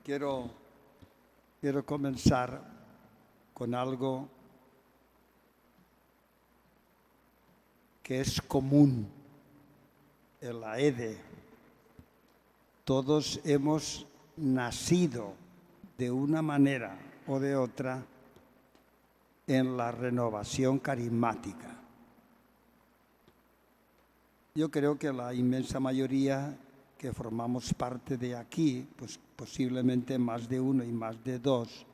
Quiero comenzar con algo que es común en la EDE. Todos hemos nacido de una manera o de otra en la renovación carismática. Yo creo que la inmensa mayoría que formamos parte de aquí, pues posiblemente más de uno y más de dos,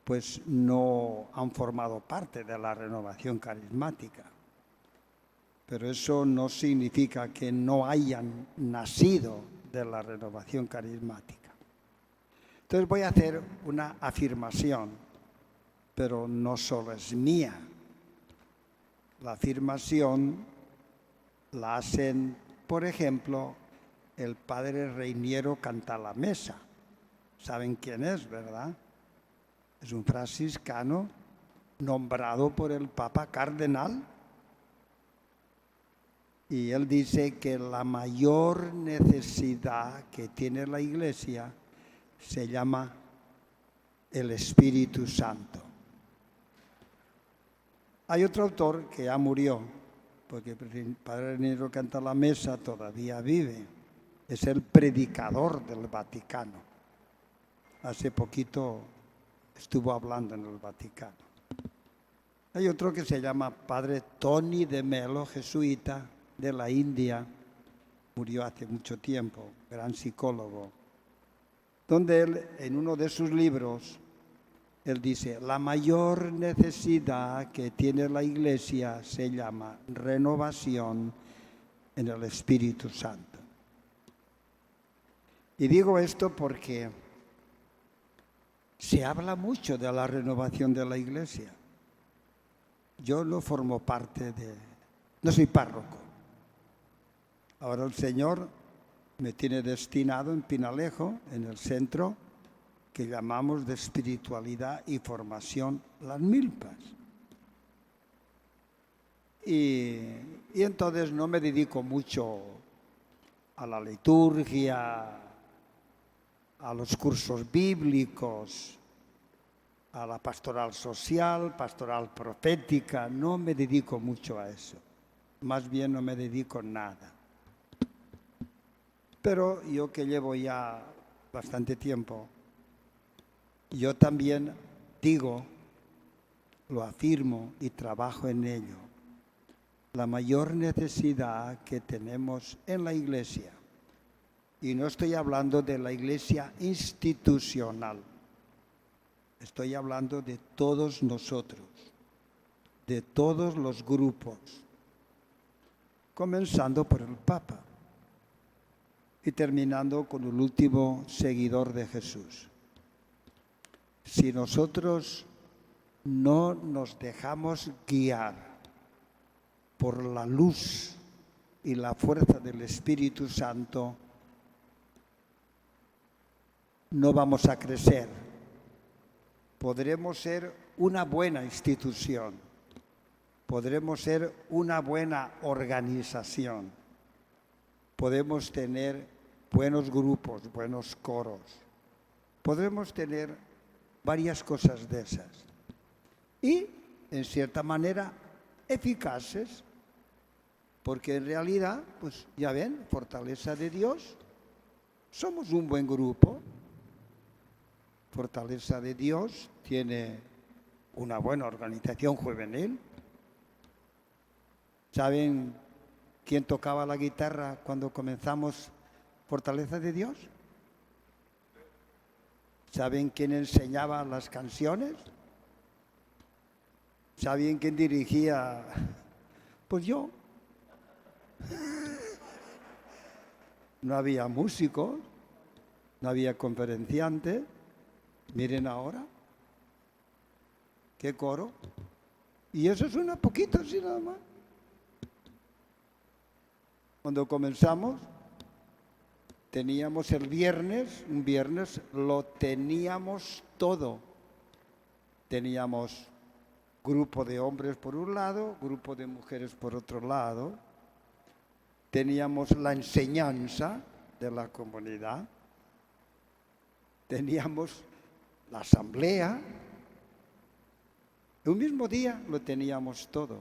pues no han formado parte de la renovación carismática. Pero eso no significa que no hayan nacido de la renovación carismática. Entonces voy a hacer una afirmación, pero no solo es mía. La afirmación la hacen, por ejemplo, el padre Reiniero Cantalamessa. ¿Saben quién es, verdad? Es un franciscano nombrado por el Papa cardenal. Y él dice que la mayor necesidad que tiene la Iglesia se llama el Espíritu Santo. Hay otro autor que ya murió, porque el padre Reiniero Cantalamessa todavía vive. Es el predicador del Vaticano. Hace poquito estuvo hablando en el Vaticano. Hay otro que se llama padre Tony de Melo, jesuita de la India. Murió hace mucho tiempo, gran psicólogo. Donde él, en uno de sus libros, él dice, la mayor necesidad que tiene la Iglesia se llama renovación en el Espíritu Santo. Y digo esto porque se habla mucho de la renovación de la Iglesia. Yo no formo parte no soy párroco. Ahora el Señor me tiene destinado en Pinalejo, en el centro que llamamos de espiritualidad y formación Las Milpas. Y entonces no me dedico mucho a la liturgia, a los cursos bíblicos, a la pastoral social, pastoral profética. No me dedico mucho a eso. Más bien no me dedico a nada. Pero yo que llevo ya bastante tiempo, yo también digo, lo afirmo y trabajo en ello. La mayor necesidad que tenemos en la Iglesia, y no estoy hablando de la Iglesia institucional, estoy hablando de todos nosotros, de todos los grupos, comenzando por el Papa y terminando con el último seguidor de Jesús. Si nosotros no nos dejamos guiar por la luz y la fuerza del Espíritu Santo, no vamos a crecer. Podremos ser una buena institución, podremos ser una buena organización, podemos tener buenos grupos, buenos coros, podremos tener varias cosas de esas y, en cierta manera, eficaces, porque en realidad, pues ya ven, Fortaleza de Dios, somos un buen grupo. Fortaleza de Dios tiene una buena organización juvenil. ¿Saben quién tocaba la guitarra cuando comenzamos Fortaleza de Dios? ¿Saben quién enseñaba las canciones? ¿Saben quién dirigía? Pues yo. No había músicos, no había conferenciantes. Miren ahora, qué coro. Y eso suena poquito, así nada más. Cuando comenzamos, teníamos un viernes lo teníamos todo. Teníamos grupo de hombres por un lado, grupo de mujeres por otro lado. Teníamos la enseñanza de la comunidad. teníamos la asamblea, un mismo día lo teníamos todo.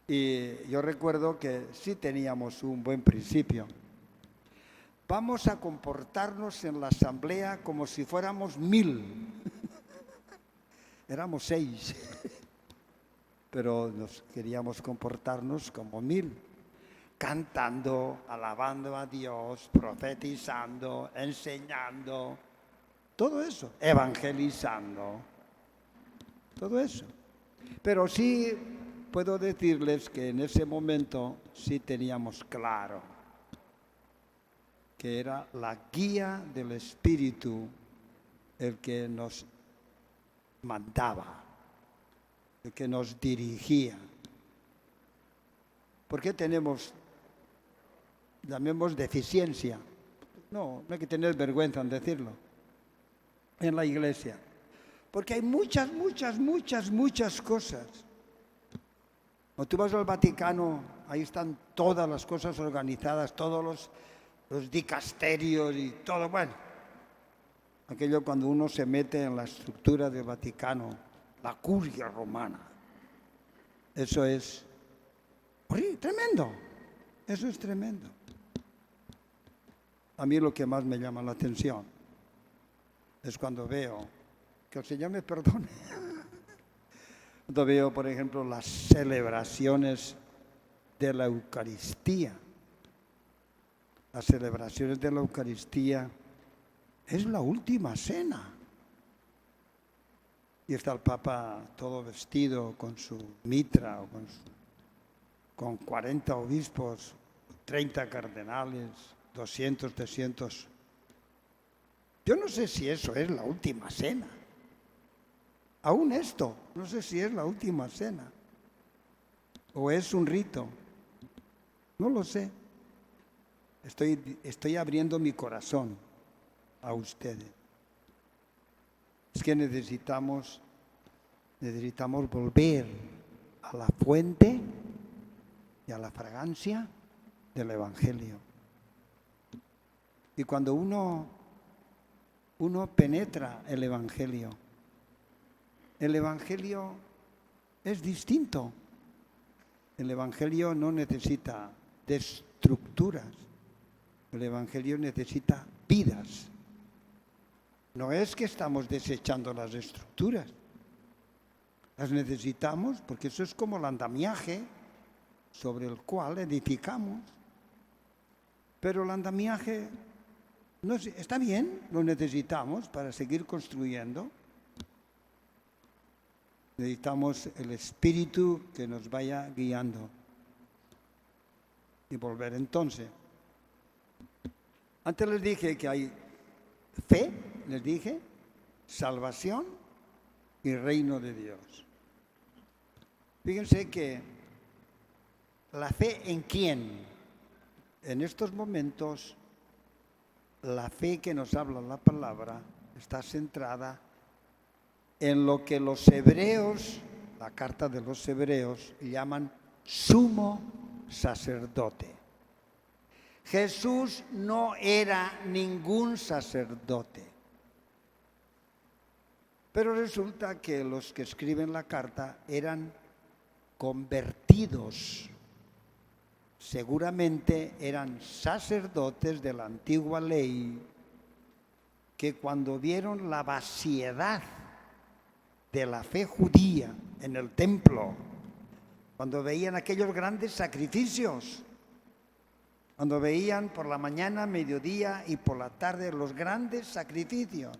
Y yo recuerdo que sí teníamos un buen principio. Vamos a comportarnos en la asamblea como si fuéramos 1000. Éramos 6, pero nos queríamos comportarnos como 1000, cantando, alabando a Dios, profetizando, enseñando, todo eso, evangelizando, todo eso. Pero sí puedo decirles que en ese momento sí teníamos claro que era la guía del Espíritu el que nos mandaba, el que nos dirigía. ¿Por qué tenemos, llamemos, deficiencia? No hay que tener vergüenza en decirlo, en la iglesia. Porque hay muchas cosas. Cuando tú vas al Vaticano, ahí están todas las cosas organizadas, todos los dicasterios y todo, bueno. Aquello cuando uno se mete en la estructura del Vaticano, la curia romana, eso es tremendo, eso es tremendo. A mí lo que más me llama la atención es cuando veo, que el Señor me perdone, cuando veo, por ejemplo, las celebraciones de la Eucaristía. Las celebraciones de la Eucaristía es la última cena. Y está el Papa todo vestido con su mitra, o con 40 obispos, 30 cardenales, 200, 300. Yo no sé si eso es la última cena. Aún esto, no sé si es la última cena. O es un rito. No lo sé. Estoy abriendo mi corazón a ustedes. Es que necesitamos volver a la fuente y a la fragancia del Evangelio. Y cuando uno penetra el Evangelio es distinto. El Evangelio no necesita de estructuras. El Evangelio necesita vidas. No es que estamos desechando las estructuras. Las necesitamos porque eso es como el andamiaje sobre el cual edificamos. Pero el andamiaje está bien, lo necesitamos para seguir construyendo. Necesitamos el Espíritu que nos vaya guiando. Y volver entonces. Antes les dije que hay fe, les dije, salvación y reino de Dios. Fíjense que la fe en quién, en estos momentos, la fe que nos habla la palabra está centrada en lo que los hebreos, la carta de los hebreos, llaman sumo sacerdote. Jesús no era ningún sacerdote. Pero resulta que los que escriben la carta eran convertidos. Seguramente eran sacerdotes de la antigua ley que cuando vieron la vaciedad de la fe judía en el templo, cuando veían aquellos grandes sacrificios, cuando veían por la mañana, mediodía y por la tarde los grandes sacrificios,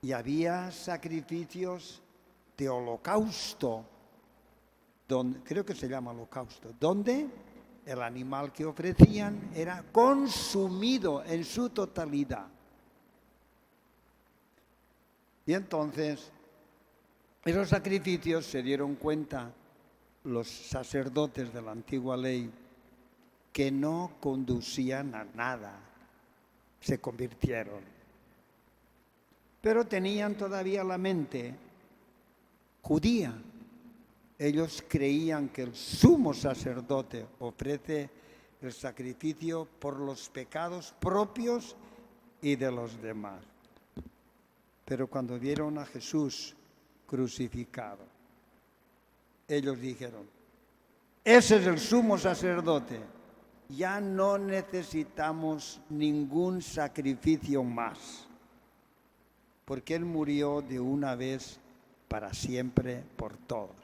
y había sacrificios de holocausto, creo que se llama holocausto, donde el animal que ofrecían era consumido en su totalidad. Y entonces, esos sacrificios se dieron cuenta los sacerdotes de la antigua ley que no conducían a nada, se convirtieron. Pero tenían todavía la mente judía. Ellos creían que el sumo sacerdote ofrece el sacrificio por los pecados propios y de los demás. Pero cuando vieron a Jesús crucificado, ellos dijeron, ese es el sumo sacerdote, ya no necesitamos ningún sacrificio más, porque Él murió de una vez para siempre por todos.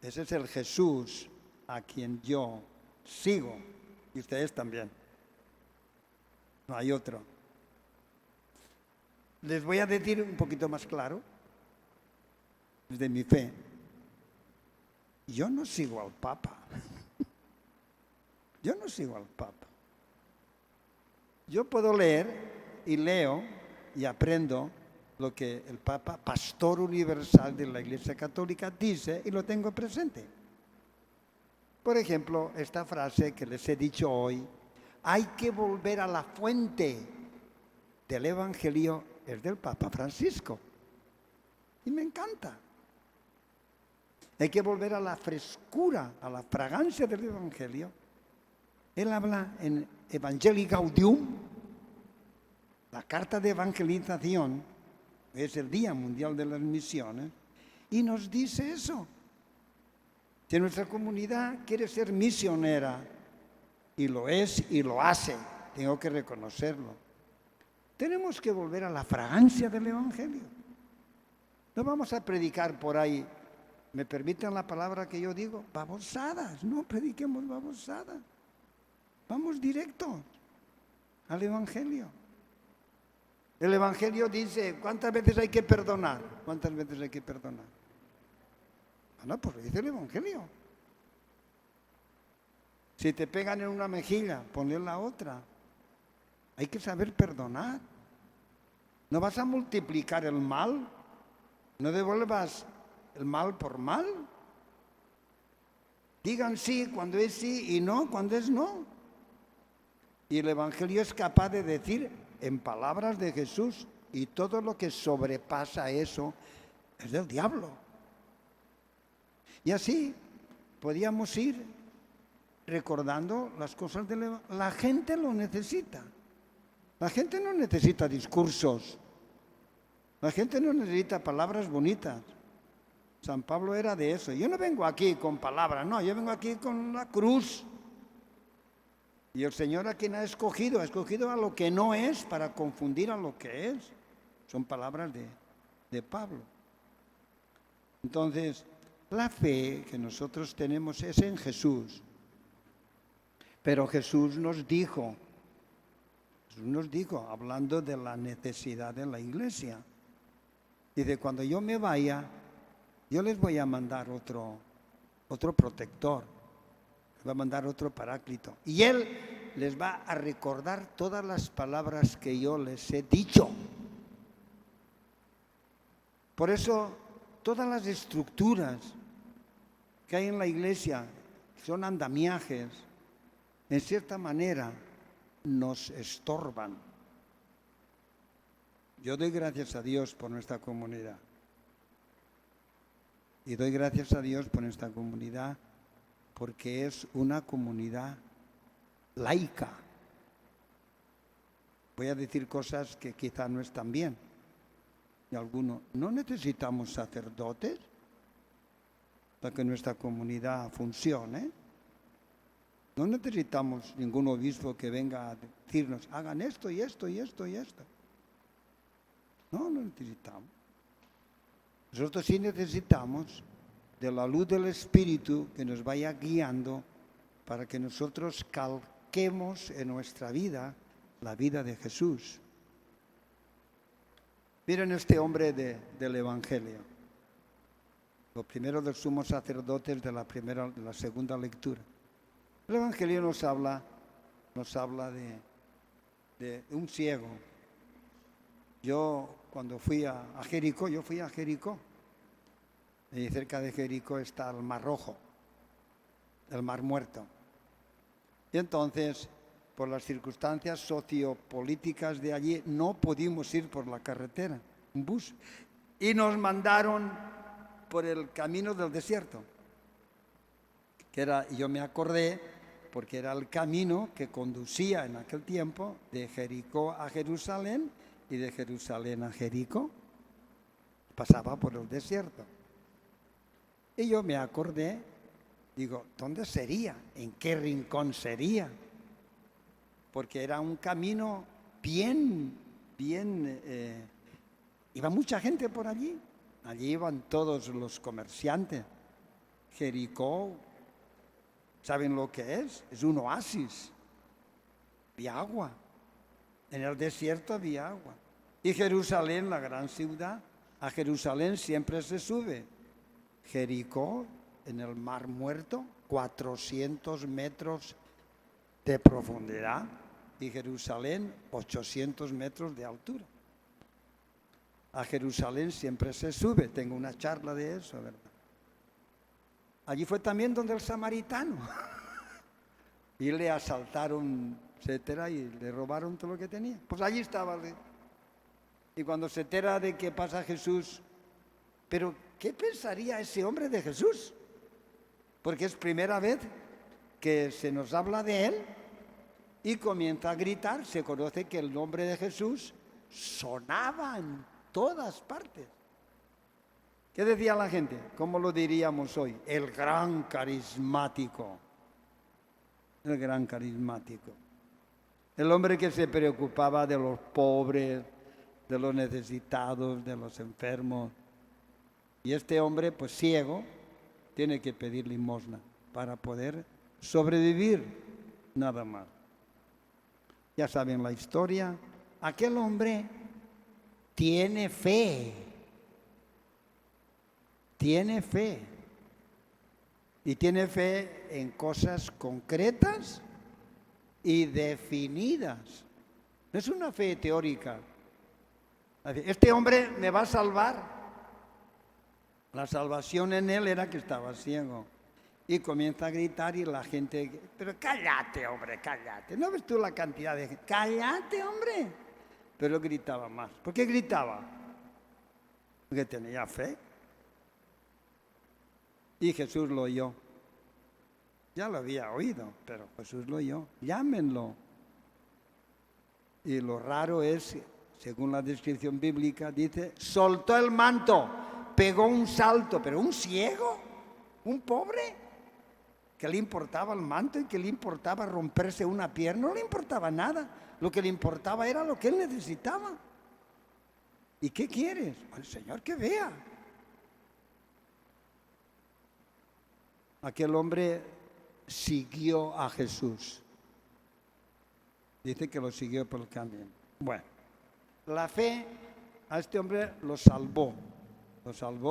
Ese es el Jesús a quien yo sigo, y ustedes también. No hay otro. Les voy a decir un poquito más claro, desde mi fe. Yo no sigo al Papa. Yo no sigo al Papa. Yo puedo leer y leo y aprendo lo que el Papa, pastor universal de la Iglesia Católica, dice y lo tengo presente. Por ejemplo, esta frase que les he dicho hoy, hay que volver a la fuente del Evangelio, es del Papa Francisco. Y me encanta. Hay que volver a la frescura, a la fragancia del Evangelio. Él habla en Evangelii Gaudium, la carta de evangelización, es el Día Mundial de las Misiones, y nos dice eso. Si nuestra comunidad quiere ser misionera, y lo es y lo hace, tengo que reconocerlo, tenemos que volver a la fragancia del Evangelio. No vamos a predicar por ahí, ¿me permiten la palabra que yo digo? Babosadas, no prediquemos babosadas. Vamos directos al Evangelio. El Evangelio dice, ¿cuántas veces hay que perdonar? ¿Cuántas veces hay que perdonar? Bueno, pues lo dice el Evangelio. Si te pegan en una mejilla, ponle la otra. Hay que saber perdonar. No vas a multiplicar el mal. No devuelvas el mal por mal. Digan sí cuando es sí y no cuando es no. Y el Evangelio es capaz de decir en palabras de Jesús, y todo lo que sobrepasa eso es del diablo. Y así podíamos ir recordando las cosas del Evangelio. La gente lo necesita. La gente no necesita discursos. La gente no necesita palabras bonitas. San Pablo era de eso. Yo no vengo aquí con palabras, no, yo vengo aquí con la cruz. Y el Señor a quien ha escogido a lo que no es para confundir a lo que es. Son palabras de Pablo. Entonces, la fe que nosotros tenemos es en Jesús. Pero Jesús nos dijo, hablando de la necesidad de la iglesia, dice, cuando yo me vaya, yo les voy a mandar otro protector, les va a mandar otro paráclito. Y Él les va a recordar todas las palabras que yo les he dicho. Por eso, todas las estructuras que hay en la iglesia son andamiajes, en cierta manera nos estorban. Yo doy gracias a Dios por nuestra comunidad. Y doy gracias a Dios por nuestra comunidad porque es una comunidad laica. Voy a decir cosas que quizá no están bien. Y algunos, no necesitamos sacerdotes para que nuestra comunidad funcione. No necesitamos ningún obispo que venga a decirnos, hagan esto y esto y esto y esto. No necesitamos. Nosotros sí necesitamos de la luz del Espíritu que nos vaya guiando para que nosotros calquemos en nuestra vida la vida de Jesús. Miren este hombre del Evangelio. Lo primero del sumo sacerdote de la segunda lectura. El Evangelio nos habla de un ciego. Yo cuando fui a Jericó, y cerca de Jericó está el Mar Rojo, el Mar Muerto. Y entonces, por las circunstancias sociopolíticas de allí, no pudimos ir por la carretera, un bus, y nos mandaron por el camino del desierto. Yo me acordé porque era el camino que conducía en aquel tiempo de Jericó a Jerusalén y de Jerusalén a Jericó. Pasaba por el desierto. Y yo me acordé, digo, ¿dónde sería? ¿En qué rincón sería? Porque era un camino iba mucha gente por allí. Allí iban todos los comerciantes. Jericó, ¿saben lo que es? Es un oasis. Había agua. En el desierto había agua. Y Jerusalén, la gran ciudad, a Jerusalén siempre se sube. Jericó, en el Mar Muerto, 400 metros de profundidad, y Jerusalén, 800 metros de altura. A Jerusalén siempre se sube. Tengo una charla de eso, ¿verdad? Allí fue también donde el samaritano. Y le asaltaron, etcétera, y le robaron todo lo que tenía. Pues allí estaba. Y cuando se entera de que pasa Jesús, pero ¿qué pensaría ese hombre de Jesús? Porque es primera vez que se nos habla de él y comienza a gritar. Se conoce que el nombre de Jesús sonaba en todas partes. ¿Qué decía la gente? ¿Cómo lo diríamos hoy? El gran carismático. El gran carismático. El hombre que se preocupaba de los pobres, de los necesitados, de los enfermos. Y este hombre, pues ciego, tiene que pedir limosna para poder sobrevivir, nada más. Ya saben la historia. Aquel hombre tiene fe. Tiene fe. Y tiene fe en cosas concretas y definidas. No es una fe teórica. Este hombre me va a salvar. La salvación en él era que estaba ciego. Y comienza a gritar y la gente, pero cállate, hombre, cállate. ¿No ves tú la cantidad de gente? Cállate, hombre. Pero gritaba más. ¿Por qué gritaba? Porque tenía fe. Y Jesús lo oyó. Ya lo había oído, pero Jesús lo oyó. Llámenlo. Y lo raro es, según la descripción bíblica, dice, soltó el manto, pegó un salto, pero un ciego, un pobre, que le importaba el manto y que le importaba romperse una pierna, no le importaba nada. Lo que le importaba era lo que él necesitaba. ¿Y qué quieres? El Señor que vea. Aquel hombre siguió a Jesús. Dice que lo siguió por el camino. Bueno, la fe a este hombre lo salvó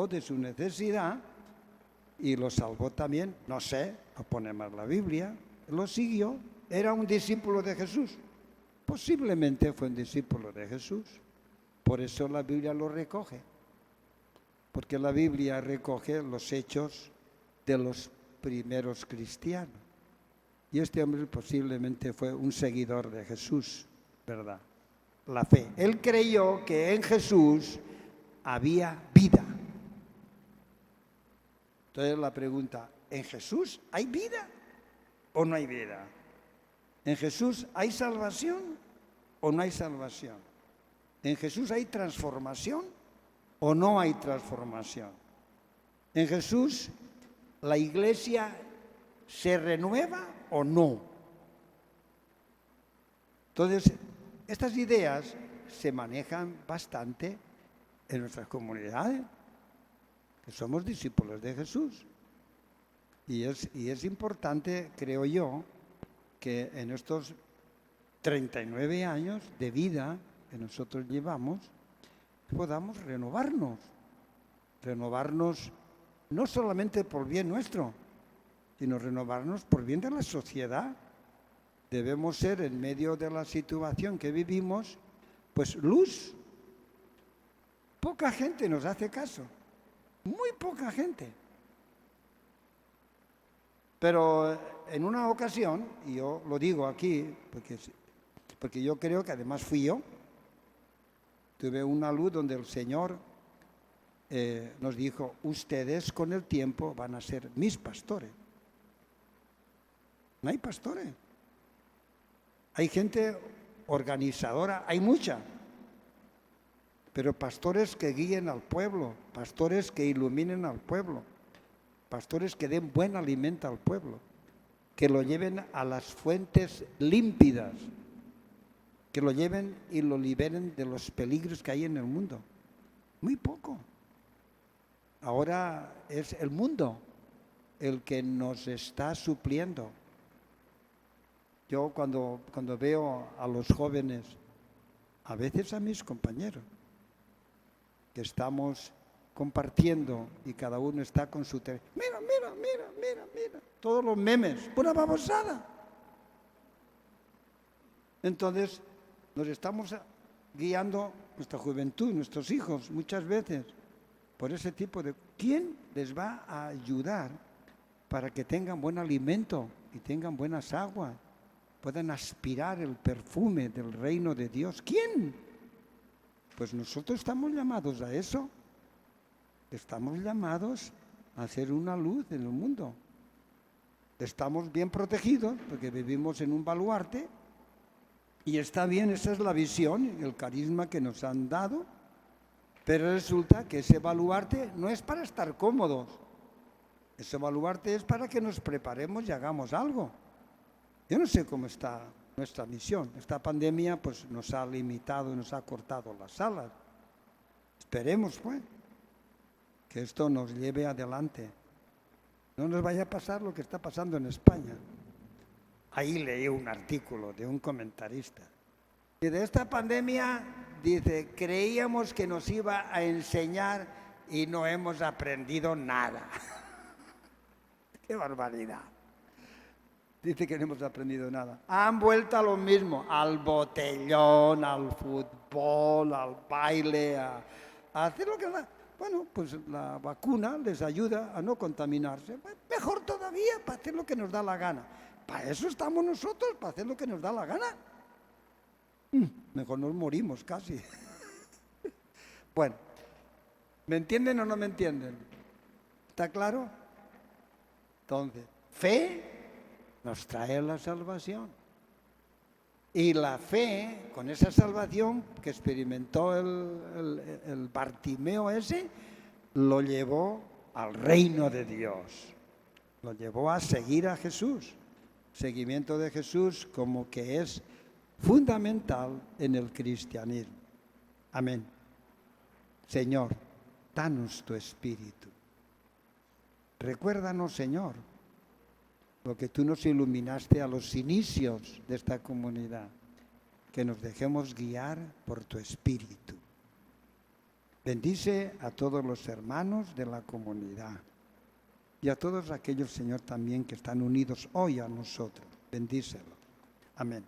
de su necesidad y lo salvó también, no sé, no pone más la Biblia, lo siguió, era un discípulo de Jesús. Posiblemente fue un discípulo de Jesús, por eso la Biblia lo recoge, porque la Biblia recoge los hechos de los primeros cristianos. Y este hombre posiblemente fue un seguidor de Jesús, ¿verdad? La fe. Él creyó que en Jesús había vida. Entonces la pregunta, ¿en Jesús hay vida o no hay vida? ¿En Jesús hay salvación o no hay salvación? ¿En Jesús hay transformación o no hay transformación? ¿En Jesús la iglesia se renueva o no? Entonces, estas ideas se manejan bastante en nuestras comunidades, que somos discípulos de Jesús. Y es importante, creo yo, que en estos 39 años de vida que nosotros llevamos, podamos renovarnos no solamente por bien nuestro, sino renovarnos por bien de la sociedad. Debemos ser, en medio de la situación que vivimos, pues luz. Poca gente nos hace caso, muy poca gente. Pero en una ocasión, y yo lo digo aquí, porque yo creo que además fui yo, tuve una luz donde el Señor nos dijo, ustedes con el tiempo van a ser mis pastores. No hay pastores. Hay gente organizadora, hay mucha. Pero pastores que guíen al pueblo, pastores que iluminen al pueblo, pastores que den buen alimento al pueblo, que lo lleven a las fuentes límpidas, que lo lleven y lo liberen de los peligros que hay en el mundo. Muy poco. Ahora es el mundo el que nos está supliendo. Yo cuando veo a los jóvenes, a veces a mis compañeros, que estamos compartiendo y cada uno está con su teléfono. Mira, todos los memes, pura babosada. Entonces, nos estamos guiando nuestra juventud, nuestros hijos, muchas veces, por ese tipo de... ¿Quién les va a ayudar para que tengan buen alimento y tengan buenas aguas? Puedan aspirar el perfume del reino de Dios. ¿Quién? Pues nosotros estamos llamados a eso. Estamos llamados a ser una luz en el mundo. Estamos bien protegidos porque vivimos en un baluarte y está bien, esa es la visión, el carisma que nos han dado, pero resulta que ese baluarte no es para estar cómodos. Ese baluarte es para que nos preparemos y hagamos algo. Yo no sé cómo está nuestra misión. Esta pandemia pues nos ha limitado y nos ha cortado las alas. Esperemos pues que esto nos lleve adelante. No nos vaya a pasar lo que está pasando en España. Ahí leí un artículo de un comentarista. Y de esta pandemia dice, creíamos que nos iba a enseñar y no hemos aprendido nada. ¡Qué barbaridad! Dice que no hemos aprendido nada. Han vuelto a lo mismo, al botellón, al fútbol, al baile, a hacer lo que... Bueno, pues la vacuna les ayuda a no contaminarse. Mejor todavía, para hacer lo que nos da la gana. Para eso estamos nosotros, para hacer lo que nos da la gana. Mejor nos morimos casi. Bueno, ¿me entienden o no me entienden? ¿Está claro? Entonces, fe nos trae la salvación. Y la fe, con esa salvación que experimentó el Bartimeo ese, lo llevó al reino de Dios. Lo llevó a seguir a Jesús. Seguimiento de Jesús como que es fundamental en el cristianismo. Amén. Señor, danos tu espíritu. Recuérdanos, Señor, lo que tú nos iluminaste a los inicios de esta comunidad, que nos dejemos guiar por tu espíritu. Bendice a todos los hermanos de la comunidad y a todos aquellos, Señor, también que están unidos hoy a nosotros. Bendícelos. Amén.